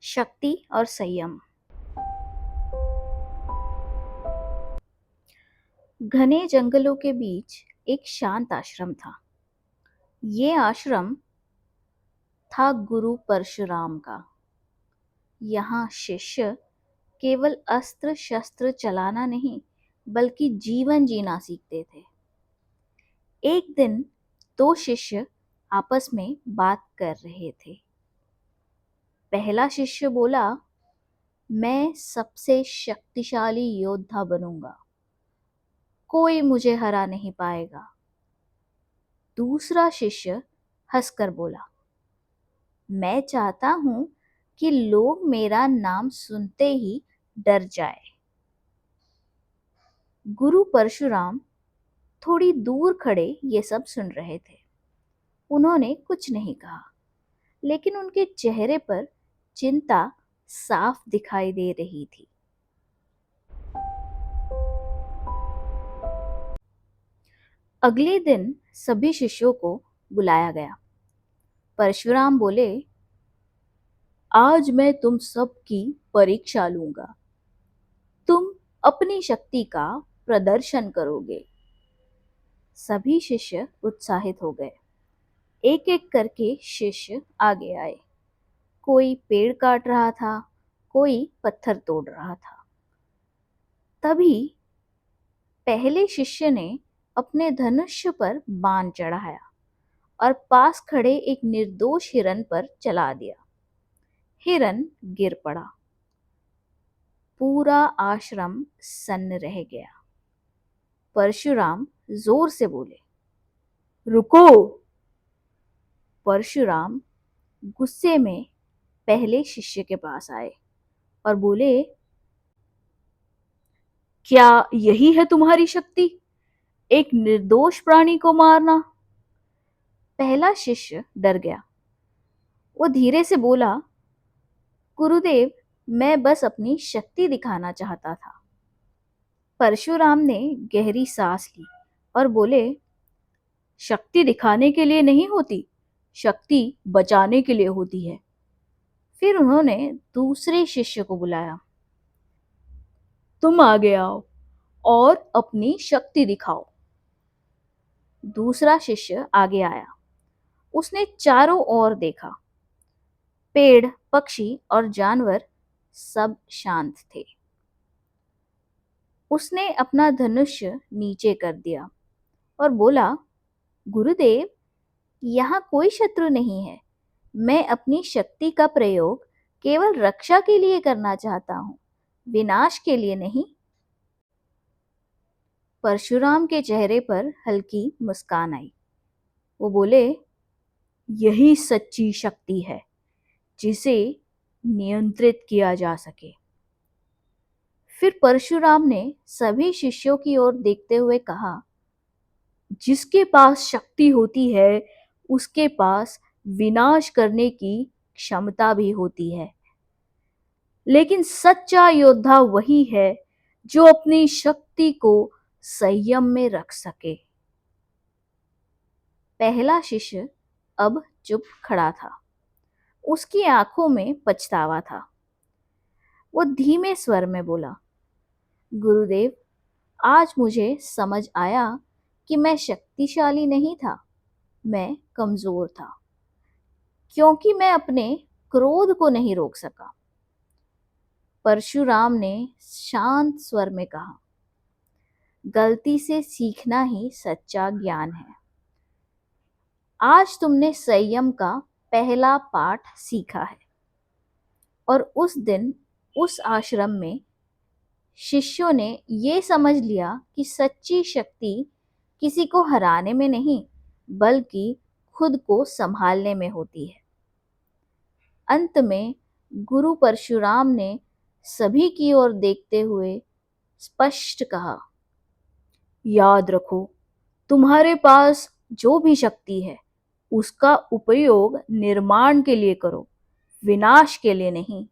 शक्ति और संयम। घने जंगलों के बीच एक शांत आश्रम था। ये आश्रम था गुरु परशुराम का। यहाँ शिष्य केवल अस्त्र शस्त्र चलाना नहीं, बल्कि जीवन जीना सीखते थे। एक दिन दो शिष्य आपस में बात कर रहे थे। पहला शिष्य बोला, मैं सबसे शक्तिशाली योद्धा बनूंगा, कोई मुझे हरा नहीं पाएगा। दूसरा शिष्य हंसकर बोला, मैं चाहता हूं कि लोग मेरा नाम सुनते ही डर जाए। गुरु परशुराम थोड़ी दूर खड़े ये सब सुन रहे थे। उन्होंने कुछ नहीं कहा, लेकिन उनके चेहरे पर चिंता साफ दिखाई दे रही थी। अगले दिन सभी शिष्यों को बुलाया गया। परशुराम बोले, आज मैं तुम सबकी परीक्षा लूंगा। तुम अपनी शक्ति का प्रदर्शन करोगे। सभी शिष्य उत्साहित हो गए। एक एक करके शिष्य आगे आए। कोई पेड़ काट रहा था, कोई पत्थर तोड़ रहा था। तभी पहले शिष्य ने अपने धनुष पर बाण चढ़ाया और पास खड़े एक निर्दोष हिरन पर चला दिया। हिरन गिर पड़ा। पूरा आश्रम सन्न रह गया। परशुराम जोर से बोले, रुको। परशुराम गुस्से में पहले शिष्य के पास आए और बोले, क्या यही है तुम्हारी शक्ति, एक निर्दोष प्राणी को मारना? पहला शिष्य डर गया। वो धीरे से बोला, गुरुदेव, मैं बस अपनी शक्ति दिखाना चाहता था। परशुराम ने गहरी सांस ली और बोले, शक्ति दिखाने के लिए नहीं होती, शक्ति बचाने के लिए होती है। फिर उन्होंने दूसरे शिष्य को बुलाया। तुम आगे आओ और अपनी शक्ति दिखाओ। दूसरा शिष्य आगे आया। उसने चारों ओर देखा। पेड़, पक्षी और जानवर सब शांत थे। उसने अपना धनुष नीचे कर दिया और बोला, गुरुदेव, यहाँ कोई शत्रु नहीं है। मैं अपनी शक्ति का प्रयोग केवल रक्षा के लिए करना चाहता हूँ, विनाश के लिए नहीं। परशुराम के चेहरे पर हल्की मुस्कान आई। वो बोले, यही सच्ची शक्ति है, जिसे नियंत्रित किया जा सके। फिर परशुराम ने सभी शिष्यों की ओर देखते हुए कहा, जिसके पास शक्ति होती है, उसके पास विनाश करने की क्षमता भी होती है। लेकिन सच्चा योद्धा वही है जो अपनी शक्ति को संयम में रख सके। पहला शिष्य अब चुप खड़ा था। उसकी आंखों में पछतावा था। वो धीमे स्वर में बोला, गुरुदेव, आज मुझे समझ आया कि मैं शक्तिशाली नहीं था, मैं कमजोर था, क्योंकि मैं अपने क्रोध को नहीं रोक सका। परशुराम ने शांत स्वर में कहा, गलती से सीखना ही सच्चा ज्ञान है। आज तुमने संयम का पहला पाठ सीखा है। और उस दिन उस आश्रम में शिष्यों ने ये समझ लिया कि सच्ची शक्ति किसी को हराने में नहीं, बल्कि खुद को संभालने में होती है। अंत में गुरु परशुराम ने सभी की ओर देखते हुए स्पष्ट कहा, याद रखो, तुम्हारे पास जो भी शक्ति है, उसका उपयोग निर्माण के लिए करो, विनाश के लिए नहीं।